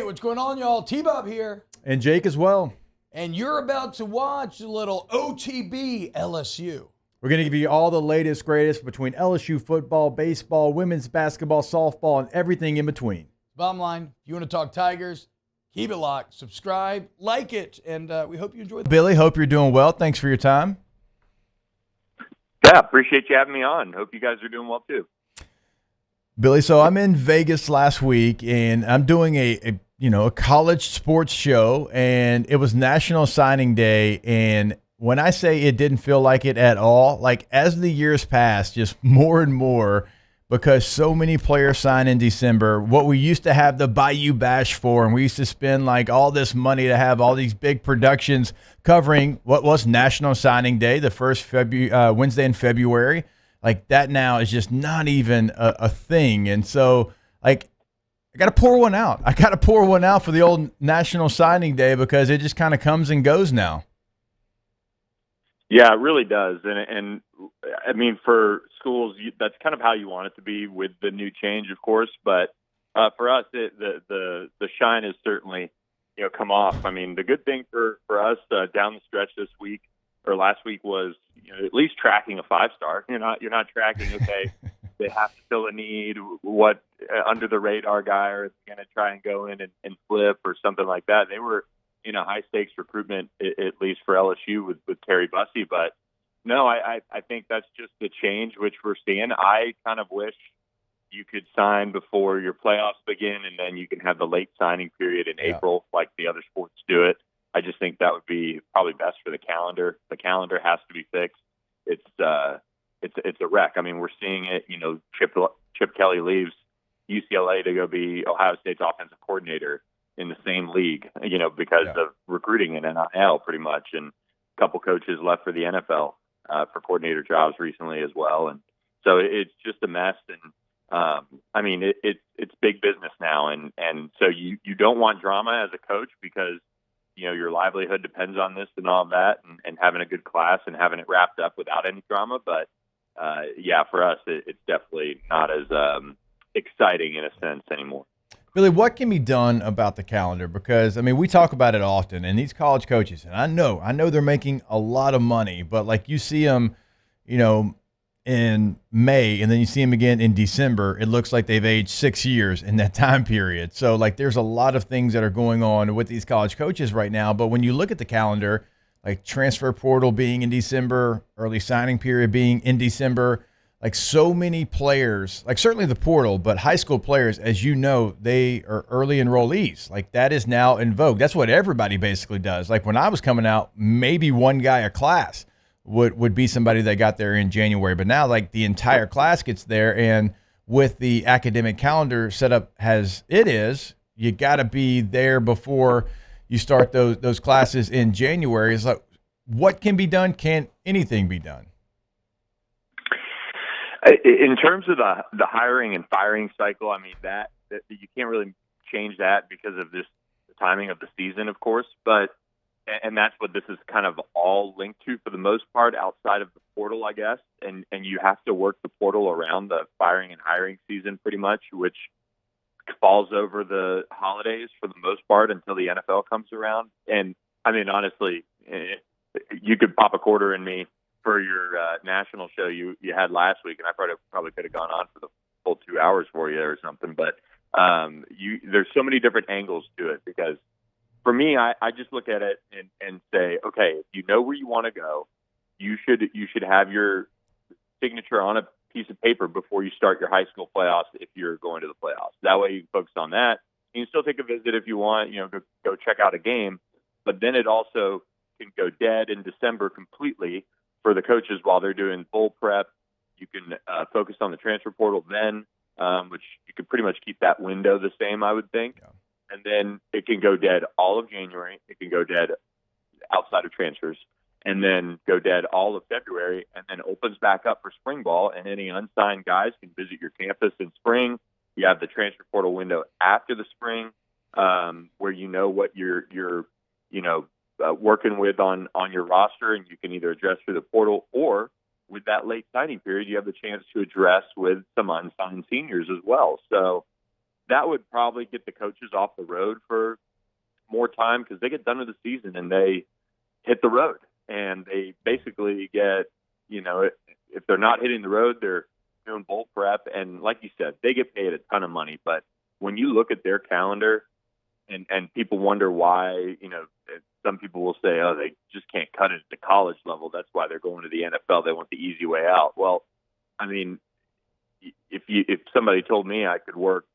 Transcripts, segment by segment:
what's going on, y'all? T-Bob here. And Jake as well. And you're about to watch a little OTB LSU. We're going to give you all the latest, greatest between LSU football, baseball, women's basketball, softball, and everything in between. Bottom line, if you want to talk Tigers, keep it locked, subscribe, like it, and we hope you enjoy the Billy, hope you're doing well. Thanks for your time. Yeah, appreciate you having me on. Hope you guys are doing well too. Billy, so I'm in Vegas last week, and I'm doing a college sports show, and it was National Signing Day, and when I say it didn't feel like it at all, like as the years passed, just more and more, because so many players sign in December, what we used to have the Bayou Bash for, and we used to spend like all this money to have all these big productions covering what was National Signing Day, the first Wednesday in February. Like that now is just not even a thing. And so like I got to pour one out. I got to pour one out for the old National Signing Day because it just kind of comes and goes now. Yeah, it really does. And I mean, for schools, that's kind of how you want it to be with the new change, of course. But for us, the shine has certainly, come off. I mean, the good thing for us down the stretch this week or last week was, at least tracking a 5-star. You're not tracking, okay, they have to fill a need, what under the radar guy are going to try and go in and flip or something like that. They were, high stakes recruitment, at least for LSU with Terry Bussey. But no, I think that's just the change which we're seeing. I kind of wish you could sign before your playoffs begin, and then you can have the late signing period in April like the other sports do it. I just think that would be probably best for the calendar. The calendar has to be fixed. It's a wreck. I mean, we're seeing it. Chip Kelly leaves UCLA to go be Ohio State's offensive coordinator in the same league, because of recruiting and NIL pretty much. And a couple coaches left for the NFL for coordinator jobs recently as well. And so it's just a mess. And I mean, it's big business now. And so you don't want drama as a coach because your livelihood depends on this and all of that, and having a good class and having it wrapped up without any drama. But for us, it's definitely not as exciting in a sense anymore. Billy, what can be done about the calendar? Because, I mean, we talk about it often, and these college coaches, and I know they're making a lot of money, but like you see them, in May, and then you see them again in December, it looks like they've aged 6 years in that time period. So, like, there's a lot of things that are going on with these college coaches right now. But when you look at the calendar, like transfer portal being in December, early signing period being in December, like so many players, like certainly the portal, but high school players, as you know, they are early enrollees. Like that is now in vogue. That's what everybody basically does. Like when I was coming out, maybe one guy a class would be somebody that got there in January. But now like the entire class gets there. And with the academic calendar set up as it is, you got to be there before you start those classes in January. It's like, what can be done? Can anything be done? In terms of the hiring and firing cycle, I mean, that you can't really change that because of the timing of the season, of course. And that's what this is kind of all linked to for the most part outside of the portal, I guess. And you have to work the portal around the firing and hiring season pretty much, which falls over the holidays for the most part until the NFL comes around. And, I mean, honestly, you could pop a quarter in me for your national show you had last week, and I probably could have gone on for the full 2 hours for you or something. But there's so many different angles to it because for me, I just look at it and say, okay, if you know where you want to go, you should have your signature on a piece of paper before you start your high school playoffs if you're going to the playoffs. That way you can focus on that. You can still take a visit if you want, go check out a game, but then it also can go dead in December completely for the coaches while they're doing bowl prep. You can focus on the transfer portal then, which you could pretty much keep that window the same, I would think. Yeah. And then it can go dead all of January. It can go dead outside of transfers, and then go dead all of February, and then opens back up for spring ball. And any unsigned guys can visit your campus in spring. You have the transfer portal window after the spring, where what you're working with on your roster, and you can either address through the portal or with that late signing period, you have the chance to address with some unsigned seniors as well. So that would probably get the coaches off the road for more time, because they get done with the season and they hit the road, and they basically get, if they're not hitting the road, they're doing bowl prep. And like you said, they get paid a ton of money. But when you look at their calendar, and people wonder why, some people will say, oh, they just can't cut it at the college level. That's why they're going to the NFL. They want the easy way out. Well, I mean, if somebody told me I could work,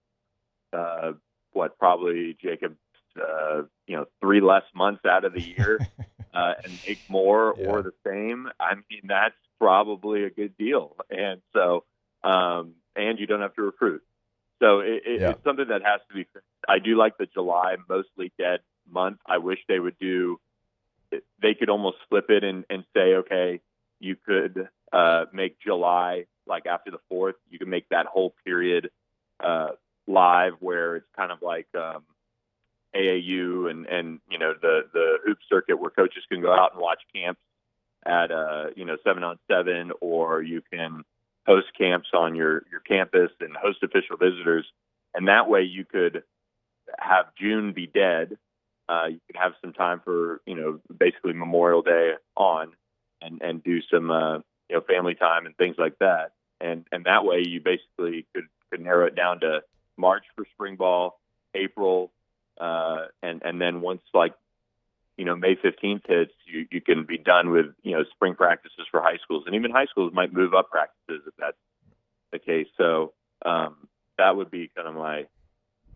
probably, Jacob, 3 less months out of the year and make more or the same, I mean, that's probably a good deal. And so, and you don't have to recruit. So it's something that has to be fixed. I do like the July mostly dead month. I wish they could almost flip it and say, okay, you could make July, like after the 4th, you can make that whole period live, where it's kind of like AAU and the hoop circuit, where coaches can go out and watch camps at 7-on-7, or you can host camps on your campus and host official visitors. And that way you could have June be dead. You could have some time for, basically Memorial Day on and do some, family time and things like that. And that way you basically could narrow it down to March for spring ball, April, and then once May 15th hits, you can be done with, spring practices for high schools. And even high schools might move up practices if that's the case. So that would be kind of my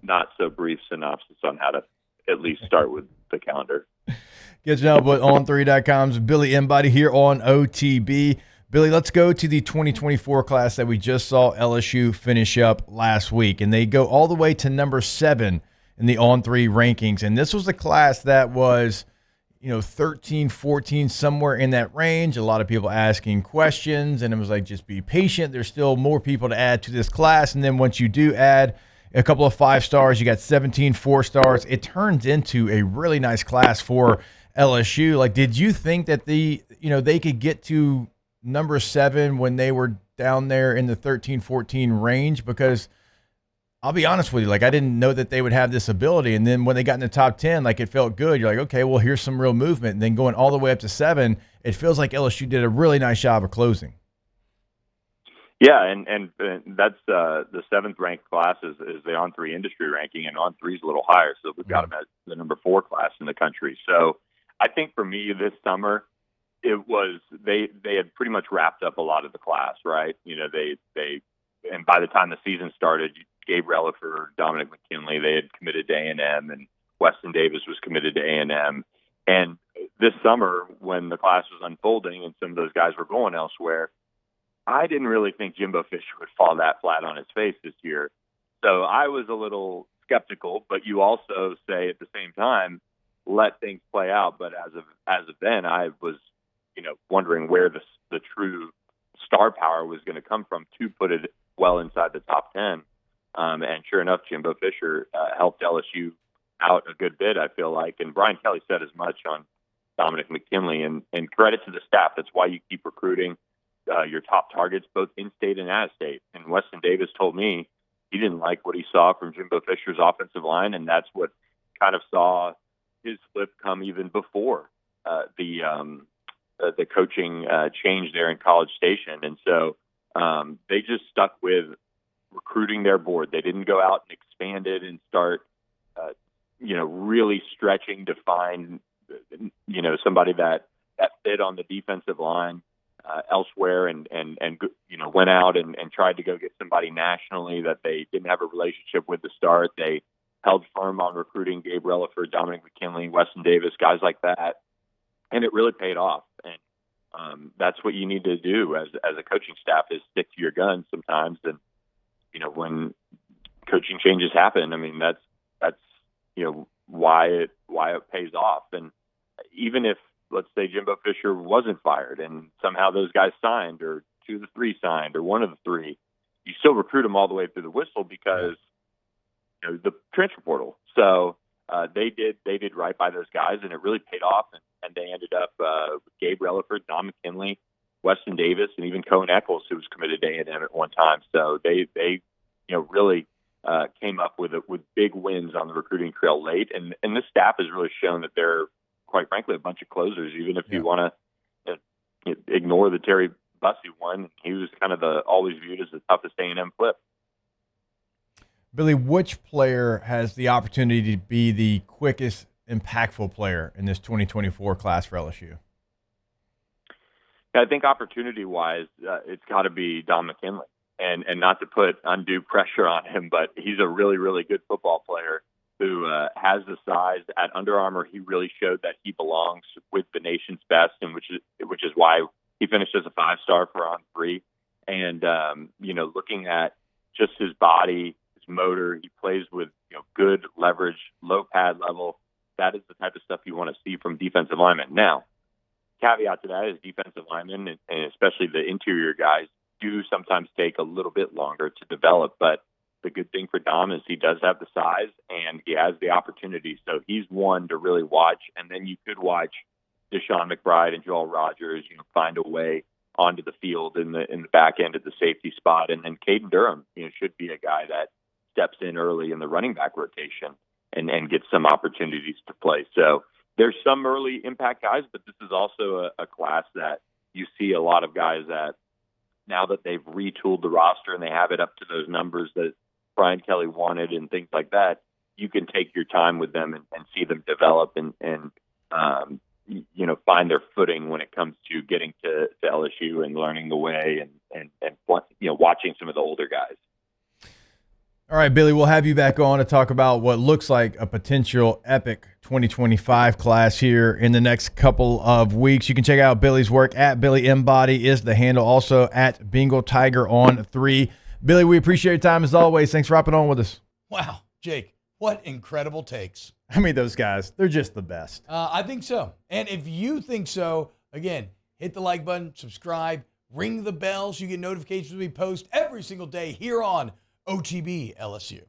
not so brief synopsis on how to at least start with the calendar. Get you up with On3.com's Billy Embody here on OTB. Billy, let's go to the 2024 class that we just saw LSU finish up last week. And they go all the way to number 7 in the On3 rankings. And this was a class that was, 13, 14, somewhere in that range. A lot of people asking questions, and it was like, just be patient. There's still more people to add to this class. And then once you do add a couple of 5 stars, you got 17 4 stars. It turns into a really nice class for LSU. Like, did you think that they could get to number 7 when they were down there in the 13, 14 range? Because I'll be honest with you, I didn't know that they would have this ability. And then when they got in the top 10, it felt good. You're like, okay, well, here's some real movement. And then going all the way up to 7, it feels like LSU did a really nice job of closing. Yeah, and that's the 7th ranked class is the On3 industry ranking, and On3 is a little higher. So we've got them at the number 4 class in the country. So I think for me this summer, it was they had pretty much wrapped up a lot of the class, right? And by the time the season started, Gabe Relaford, Dominic McKinley, they had committed to A&M, and Weston Davis was committed to A&M. And this summer, when the class was unfolding and some of those guys were going elsewhere, I didn't really think Jimbo Fisher would fall that flat on his face this year. So I was a little skeptical, but you also say at the same time, let things play out. But as of then, I was, wondering where the true star power was going to come from to put it well inside the top 10. And sure enough, Jimbo Fisher helped LSU out a good bit, I feel like. And Brian Kelly said as much on Dominic McKinley. And credit to the staff. That's why you keep recruiting your top targets, both in-state and out-of-state. And Weston Davis told me he didn't like what he saw from Jimbo Fisher's offensive line, and that's what kind of saw his flip come even before the coaching change there in College Station. And so they just stuck with recruiting their board. They didn't go out and expand it and start, really stretching to find, somebody that fit on the defensive line elsewhere, and went out and tried to go get somebody nationally that they didn't have a relationship with to start. They held firm on recruiting Gabe Relaford, Dominic McKinley, Weston Davis, guys like that, and it really paid off. And that's what you need to do as a coaching staff, is stick to your guns sometimes. And when coaching changes happen, I mean that's why it pays off. And even if, let's say, Jimbo Fisher wasn't fired and somehow those guys signed, or 2 of the 3 signed, or 1 of the 3, you still recruit them all the way through the whistle, because the transfer portal. So they did right by those guys, and it really paid off. And they ended up with Gabe Relaford, Don McKinley, Weston Davis, and even Cohen Eccles, who was committed to A&M at one time. So they really came up with big wins on the recruiting trail late. And this staff has really shown that they're, quite frankly, a bunch of closers. Even if you want to ignore the Terry Bussey one, he was kind of always viewed as the toughest A&M flip. Billy, which player has the opportunity to be the quickest, impactful player in this 2024 class for LSU? I think opportunity-wise, it's got to be Don McKinley. And not to put undue pressure on him, but he's a really, really good football player who has the size. At Under Armour, he really showed that he belongs with the nation's best, and which is why he finished as a 5-star for On3. And, looking at just his body, his motor, he plays with good leverage, low pad level. That is the type of stuff you want to see from defensive linemen. Now, caveat to that is defensive linemen, and especially the interior guys, do sometimes take a little bit longer to develop. But the good thing for Dom is he does have the size and he has the opportunity. So he's one to really watch. And then you could watch Deshaun McBride and Joel Rogers, find a way onto the field in the back end of the safety spot. And then Caden Durham, should be a guy that steps in early in the running back rotation and gets some opportunities to play. So there's some early impact guys, but this is also a class that you see a lot of guys that, now that they've retooled the roster and they have it up to those numbers that Brian Kelly wanted and things like that, you can take your time with them and see them develop and find their footing when it comes to getting to LSU and learning the way and watching some of the older guys. All right, Billy, we'll have you back on to talk about what looks like a potential epic 2025 class here in the next couple of weeks. You can check out Billy's work at Billy Embody is the handle, also at Bengal Tiger on 3. Billy, we appreciate your time as always. Thanks for hopping on with us. Wow, Jake, what incredible takes. I mean, those guys, they're just the best. I think so. And if you think so, again, hit the like button, subscribe, ring the bell so you get notifications when we post every single day here on OTB LSU.